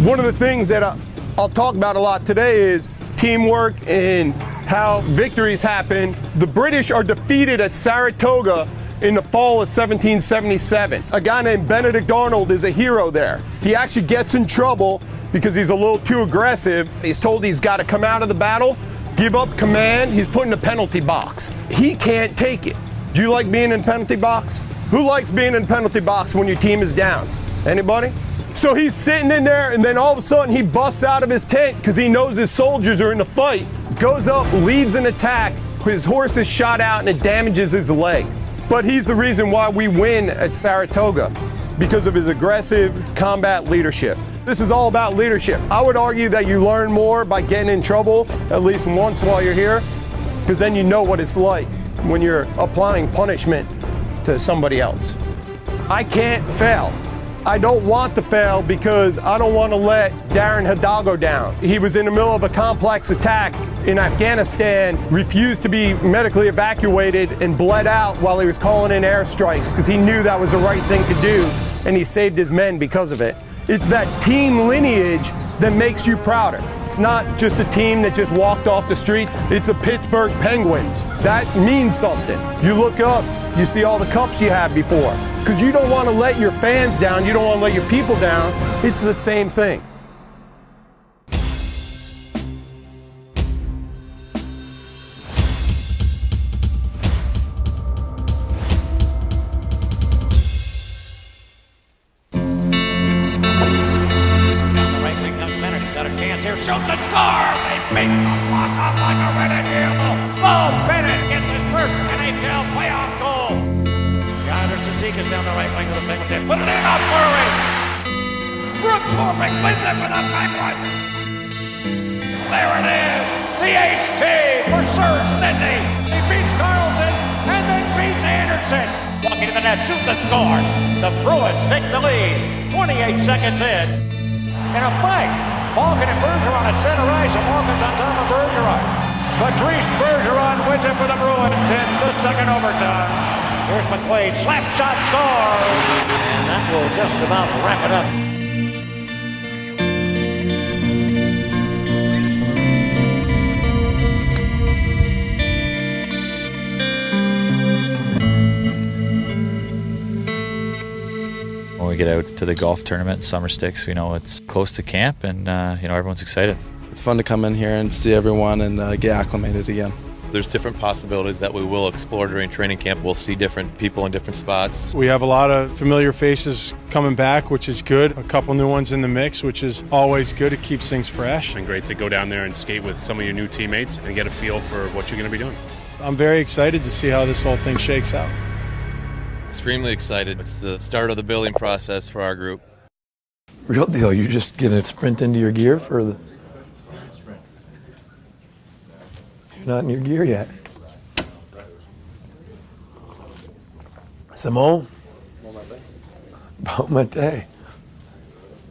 One of the things that I'll talk about a lot today is teamwork and how victories happen. The British are defeated at Saratoga in the fall of 1777. A guy named Benedict Arnold is a hero there. He actually gets in trouble because he's a little too aggressive. He's told he's got to come out of the battle, give up command. He's put in a penalty box. He can't take it. Do you like being in a penalty box? Who likes being in a penalty box when your team is down? Anybody? So he's sitting in there, and then all of a sudden he busts out of his tent because he knows his soldiers are in the fight. Goes up, leads an attack. His horse is shot out and it damages his leg. But he's the reason why we win at Saratoga, because of his aggressive combat leadership. This is all about leadership. I would argue that you learn more by getting in trouble at least once while you're here, because then you know what it's like when you're applying punishment to somebody else. I can't fail. I don't want to fail because I don't want to let Darren Hidalgo down. He was in the middle of a complex attack in Afghanistan, refused to be medically evacuated, and bled out while he was calling in airstrikes because he knew that was the right thing to do, and he saved his men because of it. It's that team lineage that makes you prouder. It's not just a team that just walked off the street. It's the Pittsburgh Penguins. That means something. You look up, you see all the cups you had before, because you don't want to let your fans down, you don't want to let your people down. It's the same thing. Shoots and scores! He beats the block off like a rented heel! Bo Bennett gets his first NHL playoff goal! Yonder Suzuki's down the right wing of the Penguins. Put it in on Murray! Brooke Torvik wins it for the Penguins! There it is! The HT for Sir Sidney! He beats Carlson and then beats Anderson! Walking to the net, shoots and scores! The Bruins take the lead! 28 seconds in a fight! Malkin and Bergeron at center ice, and Malkin's on top of Bergeron. Patrice Bergeron wins it for the Bruins in the second overtime. Here's McQuaid, slap shot, scores! And that will just about wrap it up. When we get out to the golf tournament in Summer Sticks, we know it's close to camp, and everyone's excited. It's fun to come in here and see everyone and get acclimated again. There's different possibilities that we will explore during training camp. We'll see different people in different spots. We have a lot of familiar faces coming back, which is good. A couple new ones in the mix, which is always good. It keeps things fresh. And great to go down there and skate with some of your new teammates and get a feel for what you're going to be doing. I'm very excited to see how this whole thing shakes out. Extremely excited. It's the start of the building process for our group. Real deal, you're just gonna sprint into your gear for the... You're not in your gear yet. Simone? Bon matin.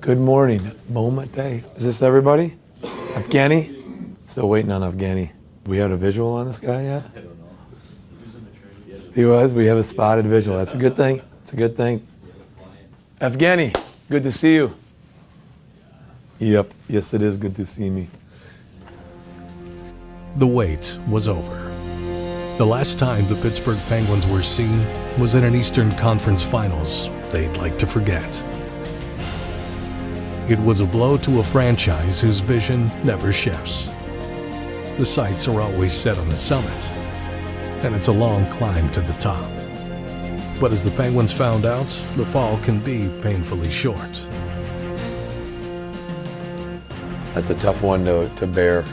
Good morning. Bon matin. Is this everybody? Afghani? Still waiting on Afghani. We had a visual on this guy yet? He was. We have a spotted visual. That's a good thing. It's a good thing. Evgeny, good to see you. Yep. Yes, it is good to see me. The wait was over. The last time the Pittsburgh Penguins were seen was at an Eastern Conference Finals they'd like to forget. It was a blow to a franchise whose vision never shifts. The sights are always set on the summit, and it's a long climb to the top. But as the Penguins found out, the fall can be painfully short. That's a tough one to bear.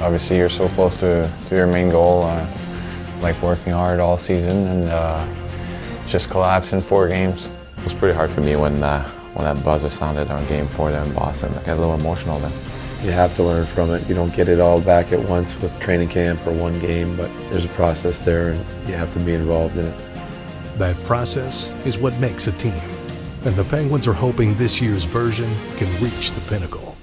Obviously, you're so close to your main goal, like working hard all season, and just collapse in 4 games. It was pretty hard for me when that buzzer sounded on Game 4 there in Boston. I got a little emotional then. You have to learn from it. You don't get it all back at once with training camp or one game, but there's a process there and you have to be involved in it. That process is what makes a team, and the Penguins are hoping this year's version can reach the pinnacle.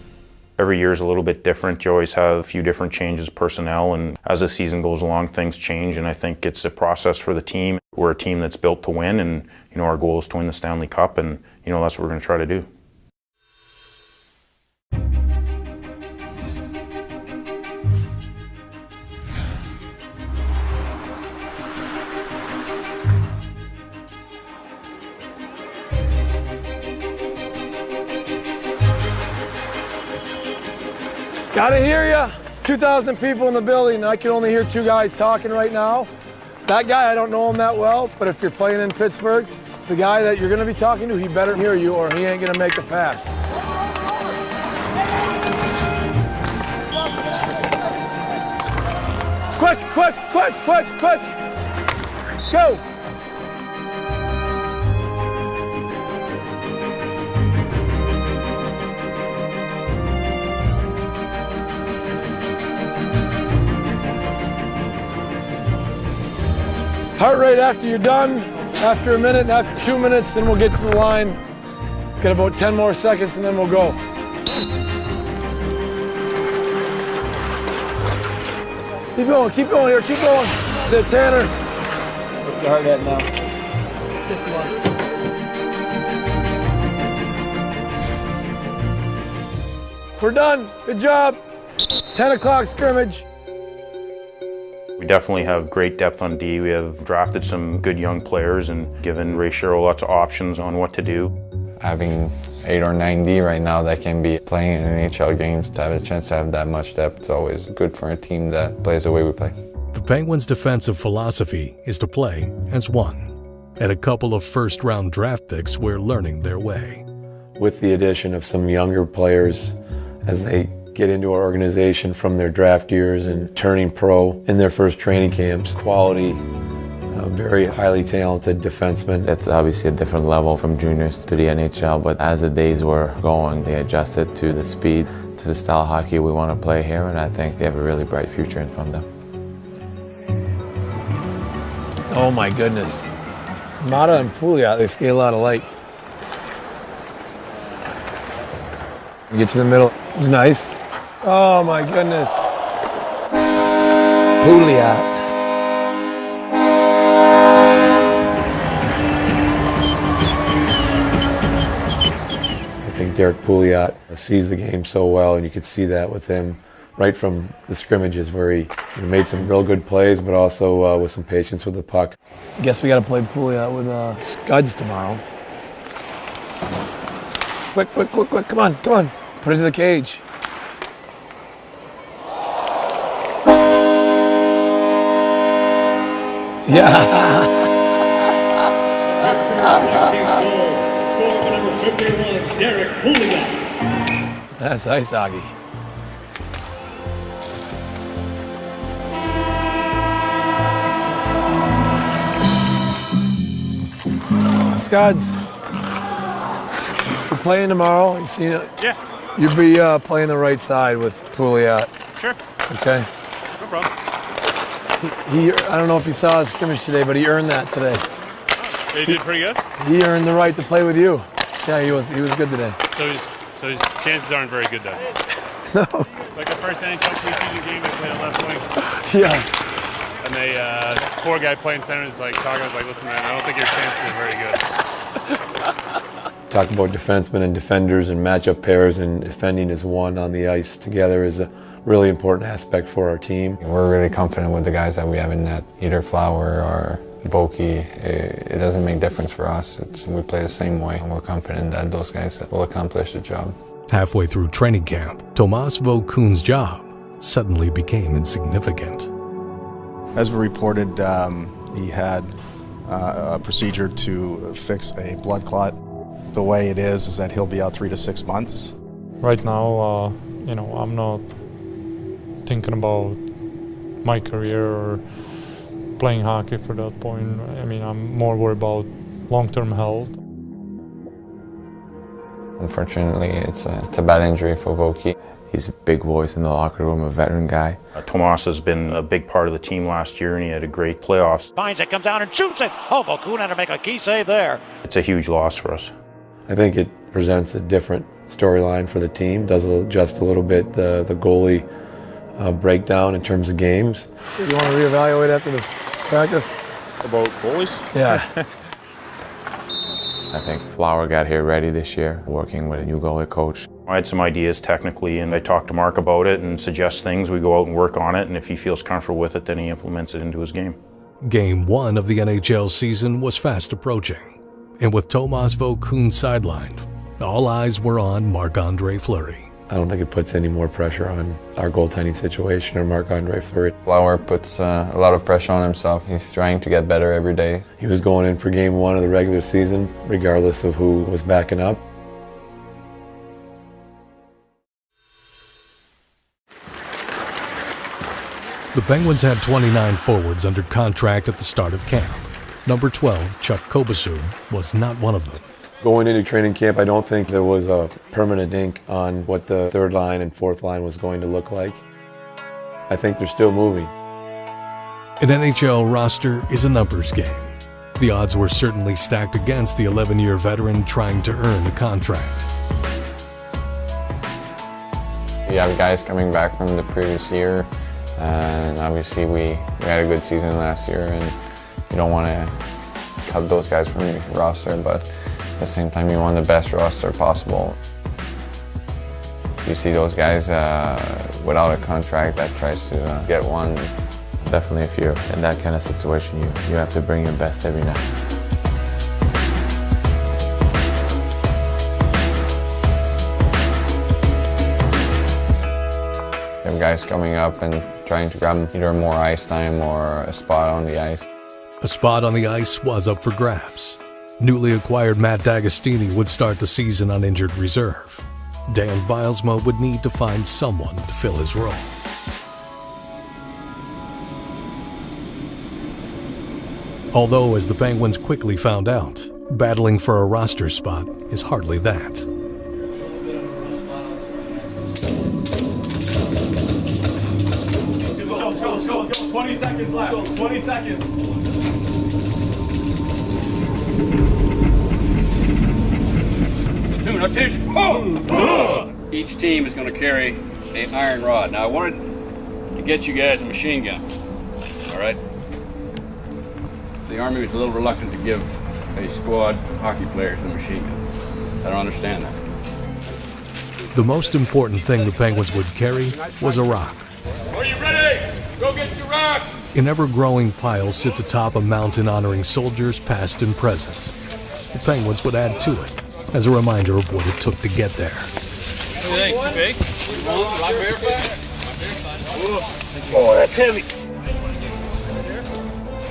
Every year is a little bit different. You always have a few different changes personnel, and as the season goes along, things change, and I think it's a process for the team. We're a team that's built to win, and our goal is to win the Stanley Cup, and that's what we're going to try to do. Gotta hear ya. It's 2,000 people in the building, and I can only hear two guys talking right now. That guy, I don't know him that well, but if you're playing in Pittsburgh, the guy that you're gonna be talking to, he better hear you or he ain't gonna make the pass. Quick, quick, quick, quick, quick. Go. Heart rate after you're done, after a minute, and after 2 minutes, then we'll get to the line. Get about 10 more seconds and then we'll go. Keep going here, keep going. That's it, Tanner. What's your heart rate now? 51. We're done, good job. 10 o'clock scrimmage. We definitely have great depth on D. We have drafted some good young players and given Ray Sherrill lots of options on what to do. Having 8 or 9 D right now that can be playing in NHL games, to have a chance to have that much depth, it's always good for a team that plays the way we play. The Penguins' defensive philosophy is to play as one. And a couple of first-round draft picks were learning their way. With the addition of some younger players as they get into our organization from their draft years and turning pro in their first training camps, quality, very highly talented defensemen. It's obviously a different level from juniors to the NHL, but as the days were going, they adjusted to the speed, to the style of hockey we want to play here, and I think they have a really bright future in front of them. Oh my goodness. Mata and Pouliot, they scale out of light. Get to the middle. It was nice. Oh my goodness. Pouliot. I think Derek Pouliot sees the game so well, and you could see that with him right from the scrimmages where he made some real good plays, but also with some patience with the puck. Guess we got to play Pouliot with Scuds tomorrow. Quick, quick, quick, quick. Come on, come on. Put it to the cage. Yeah. That's ice hockey. Scuds, we're playing tomorrow. You seen it? Yeah. You'll be playing the right side with Pouliot. Sure. Okay. No problem. I don't know if he saw his scrimmage today, but he earned that today. He did pretty good. He earned the right to play with you. Yeah, he was good today. So his chances aren't very good then. No. Like the first NHL preseason game, they played on left wing. Yeah. And they poor guy playing center was like talking. I was like, listen, man, I don't think your chances are very good. Talk about defensemen and defenders and matchup pairs, and defending as one on the ice together is a really important aspect for our team. We're really confident with the guys that we have in net, either Flower or Vokey. It doesn't make difference for us. We play the same way, and we're confident that those guys will accomplish the job. Halfway through training camp, Tomas Vokun's job suddenly became insignificant. As we reported, he had a procedure to fix a blood clot. The way it is that he'll be out 3 to 6 months. Right now, I'm not thinking about my career or playing hockey for that point. I mean, I'm more worried about long-term health. Unfortunately, it's a bad injury for Vokey. He's a big voice in the locker room, a veteran guy. Tomas has been a big part of the team last year, and he had a great playoffs. Finds it, comes down and shoots it. Oh, Vokun had to make a key save there. It's a huge loss for us. I think it presents a different storyline for the team, does adjust a little bit the goalie breakdown in terms of games. You want to reevaluate after this practice? About goalies? Yeah. I think Flower got here ready this year, working with a new goalie coach. I had some ideas technically, and I talked to Mark about it and suggest things. We go out and work on it, and if he feels comfortable with it, then he implements it into his game. Game 1 of the NHL season was fast approaching, and with Tomas Vokoun sidelined, all eyes were on Marc-Andre Fleury. I don't think it puts any more pressure on our goaltending situation or Marc-Andre Fleury. Flower puts a lot of pressure on himself. He's trying to get better every day. He was going in for game 1 of the regular season, regardless of who was backing up. The Penguins had 29 forwards under contract at the start of camp. Number 12, Chuck Kobasu, was not one of them. Going into training camp, I don't think there was a permanent ink on what the third line and fourth line was going to look like. I think they're still moving. An NHL roster is a numbers game. The odds were certainly stacked against the 11-year veteran trying to earn a contract. We have guys coming back from the previous year, and obviously we had a good season last year, and you don't want to cut those guys from your roster, but at the same time you want the best roster possible. You see those guys without a contract that tries to get one. Definitely, if you're in that kind of situation, you have to bring your best every night. You have guys coming up and trying to grab either more ice time or a spot on the ice. A spot on the ice was up for grabs. Newly acquired Matt D'Agostini would start the season on injured reserve. Dan Bilesma would need to find someone to fill his role. Although, as the Penguins quickly found out, battling for a roster spot is hardly that. Let's go. 20 seconds left. 20 seconds. Attention. Oh! Each team is going to carry an iron rod. Now I wanted to get you guys a machine gun. All right? The Army was a little reluctant to give a squad of hockey players a machine gun. I don't understand that. The most important thing the Penguins would carry was a rock. Are you ready? Go get your rock. An ever-growing pile sits atop a mountain honoring soldiers past and present. The Penguins would add to it as a reminder of what it took to get there. What do you think? Too big? Rock verified? Oh, that's heavy.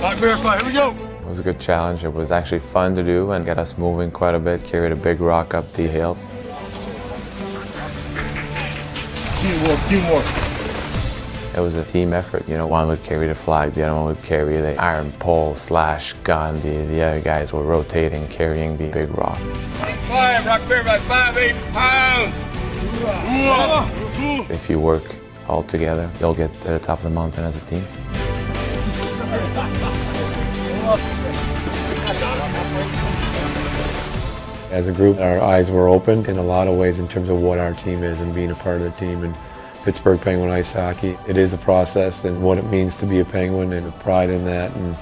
Rock verified. Here we go. It was a good challenge. It was actually fun to do and get us moving quite a bit. Carried a big rock up the hill. Few more. It was a team effort. You know, one would carry the flag, the other one would carry the iron pole / gun. The other guys were rotating, carrying the big rock. 5, rock verified, 5, 8 pounds. If you work all together, you'll get to the top of the mountain as a team. As a group, our eyes were opened in a lot of ways in terms of what our team is and being a part of the team. And Pittsburgh Penguin Ice Hockey, it is a process, and what it means to be a Penguin and the pride in that, and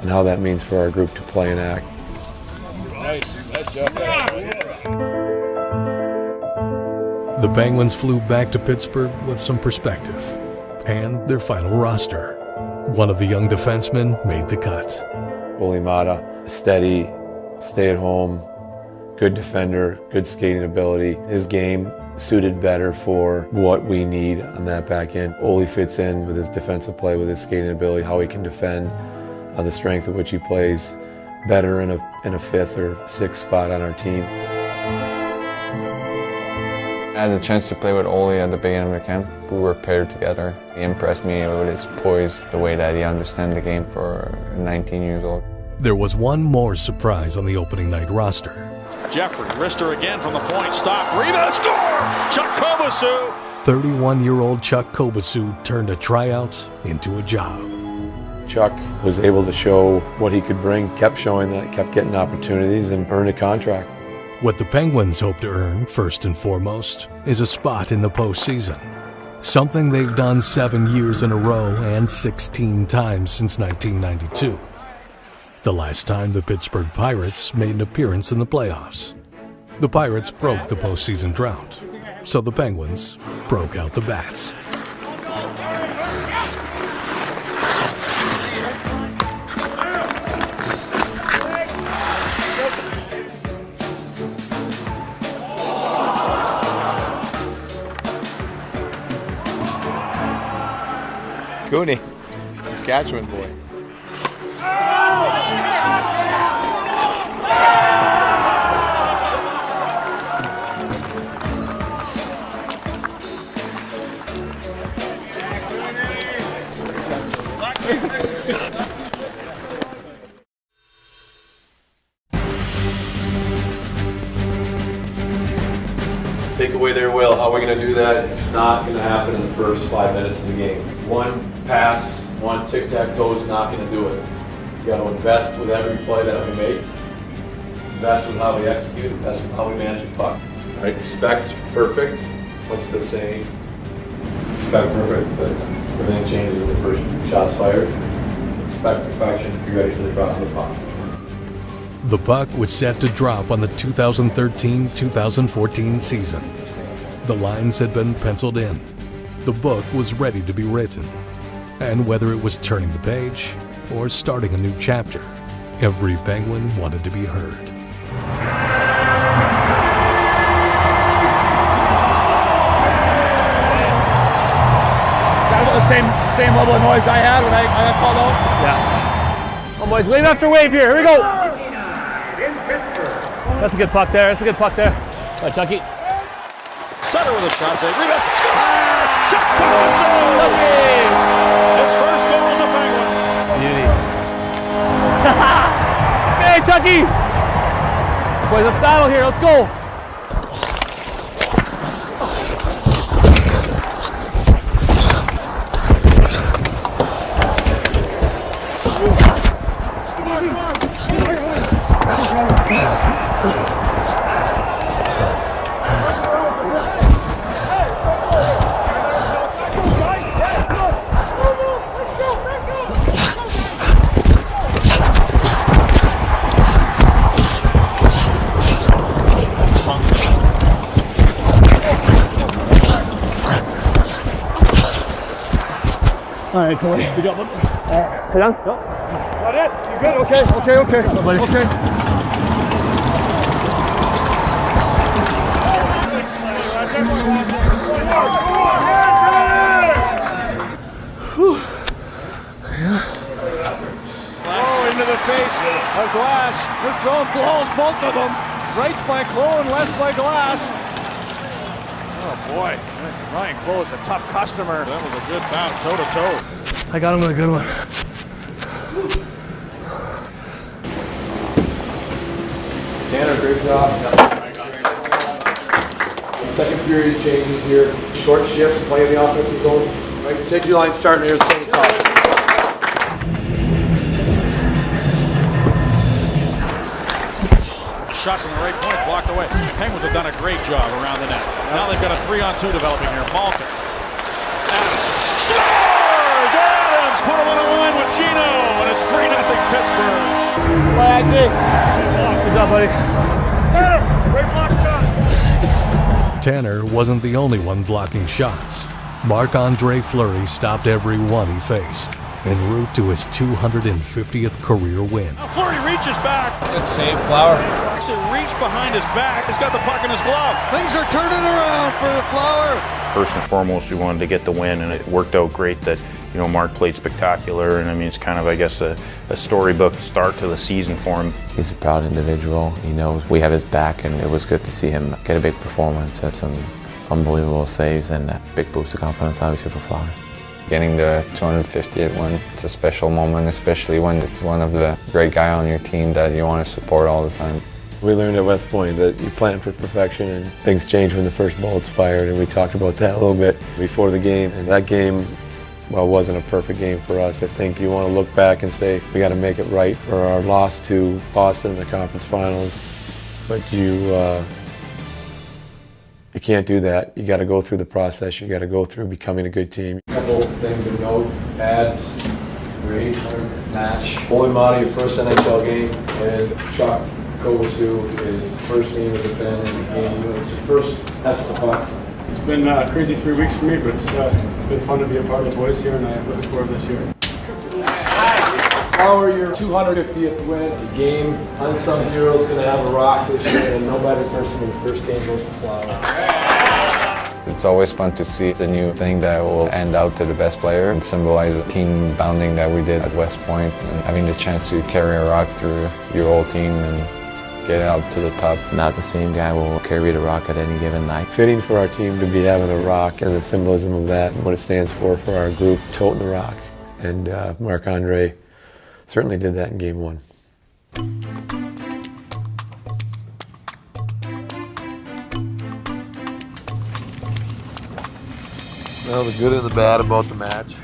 how that means for our group to play and act. Nice job. The Penguins flew back to Pittsburgh with some perspective and their final roster. One of the young defensemen made the cut. Ole Mata, steady, stay at home, good defender, good skating ability. His game suited better for what we need on that back end. Ole fits in with his defensive play, with his skating ability, how he can defend, the strength at which he plays better in a 5th or 6th spot on our team. I had the chance to play with Ole at the beginning of the camp. We were paired together. He impressed me with his poise, the way that he understands the game for 19 years old. There was one more surprise on the opening night roster. Jeffrey, wrister again from the point. Stop. Rebound. Score. Chuck Kobasu. 31-year-old Chuck Kobasu turned a tryout into a job. Chuck was able to show what he could bring, kept showing that, kept getting opportunities, and earned a contract. What the Penguins hope to earn, first and foremost, is a spot in the postseason. Something they've done 7 years in a row and 16 times since 1992. The last time the Pittsburgh Pirates made an appearance in the playoffs. The Pirates broke the postseason drought. so the Penguins broke out the bats. Cooney, Saskatchewan boy. Take away their will. How are we going to do that? It's not going to happen in the first 5 minutes of the game. One pass, one tic-tac-toe is not going to do it. You got to invest with every play that we make. Invest with how we execute. Invest with how we manage the puck. Right? Expect perfect. What's the saying? Expect perfect. That everything changes when the first shot's fired. Expect perfection. Be ready for the drop of the puck. The puck was set to drop on the 2013-2014 season. The lines had been penciled in. The book was ready to be written. And whether it was turning the page or starting a new chapter, every Penguin wanted to be heard. Kind of the same level of noise I had when I got called out? Yeah. Oh boys, wave after wave here. Here we go. That's a good puck there. That's a good puck there. All right, Chucky. Sutter with a shot. Rebound. Chuck Chucky! His first goal as a Penguin. Beauty. Hey, Chucky! Boys, let's battle here. Let's go. All right, Corey. Good job, bud. Sit down. Yep. Got it. You good? Okay. Okay. Oh, into the face of Glass. They're throwing blows, both of them. Right's by Clough and left by Glass. Oh boy, Ryan Clough is a tough customer. That was a good bounce, toe to toe. I got him with a good one. Tanner, great job. Second period changes here. Short shifts, play in the offensive zone. Right, safety line starting here, same top. Shot from the right point, blocked away. The Penguins have done a great job around the net. Now they've got a 3-on-2 developing here. Malkin. Adams. Scores! Adams put him on the line with Gino, and it's 3-0 Pittsburgh. Bye, that's it. Good job, buddy. Great block shot. Tanner wasn't the only one blocking shots. Marc-Andre Fleury stopped every one he faced, en route to his 250th career win. Now Fleury reaches back. Good save, Flower. Actually reached behind his back. He's got the puck in his glove. Things are turning around for the Flower. First and foremost, we wanted to get the win, and it worked out great that, you know, Mark played spectacular, and I mean, it's kind of, I guess, a storybook start to the season for him. He's a proud individual. He knows we have his back, and it was good to see him get a big performance, have some unbelievable saves, and a big boost of confidence, obviously, for Flower. Getting the 250th win, it's a special moment, especially when it's one of the great guys on your team that you want to support all the time. We learned at West Point that you plan for perfection and things change when the first bullet's fired, and we talked about that a little bit before the game. And that game, well, wasn't a perfect game for us. I think you want to look back and say we got to make it right for our loss to Boston in the conference finals, but you can't do that. You got to go through the process. You got to go through becoming a good team. A couple things to note: pads, great match. Holy Madi, first NHL game, and Chuck Kovasu, his first game as a Ben in the game. It's the first. That's the puck. It's been a crazy 3 weeks for me, but it's been fun to be a part of the boys here, and I look forward to this year. How are your 250th win? The game, unsung hero is going to have a rock this year, and no better person than the first game goes to Flower. It's always fun to see the new thing that will end out to the best player and symbolize the team bonding that we did at West Point, and having the chance to carry a rock through your whole team and get out to the top. Not the same guy will carry the rock at any given night. Fitting for our team to be having a rock and the symbolism of that and what it stands for our group, toting the rock. And Marc-Andre certainly did that in game 1. Well, the good and the bad about the match.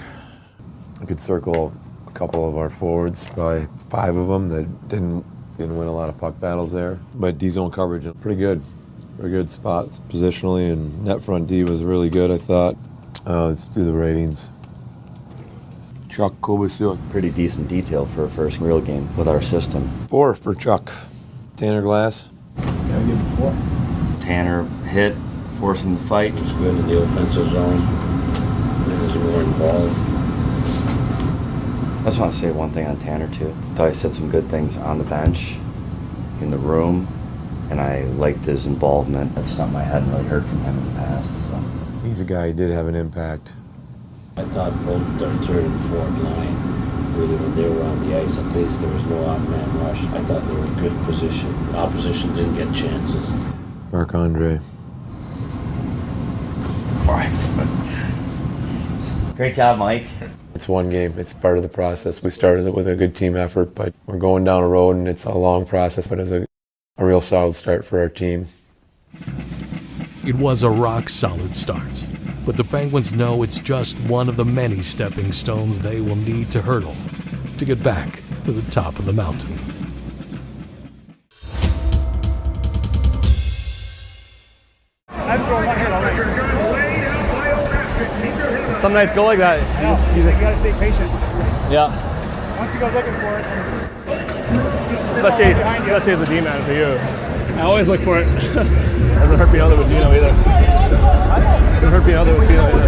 I could circle a couple of our forwards, probably 5 of them that didn't win a lot of puck battles there. But D-zone coverage, pretty good. Pretty good spots positionally, and net front D was really good, I thought. Let's do the ratings. Chuck Kobasiuk. Pretty decent detail for a first real game with our system. 4 for Chuck. Tanner Glass. Yeah, I give him 4. Tanner hit, forcing the fight. Was good in the offensive zone. He was more involved. I just want to say one thing on Tanner too. I thought he said some good things on the bench, in the room, and I liked his involvement. That's something I hadn't really heard from him in the past. So. He's a guy who did have an impact. I thought both their third and fourth line, really when they were on the ice, at least there was no odd-man rush. I thought they were in good position. The opposition didn't get chances. Marc-Andre. 5. Great job, Mike. It's one game. It's part of the process. We started it with a good team effort, but we're going down a road, and it's a long process, but it's a real solid start for our team. It was a rock-solid start, but the Penguins know it's just one of the many stepping stones they will need to hurdle to get back to the top of the mountain. Some nights go like that. You gotta stay patient. Yeah. Once you go looking for it, Especially as a D-man for you. I always look for it. Doesn't hurt being other with Dino either. Doesn't hurt being other with Dino either.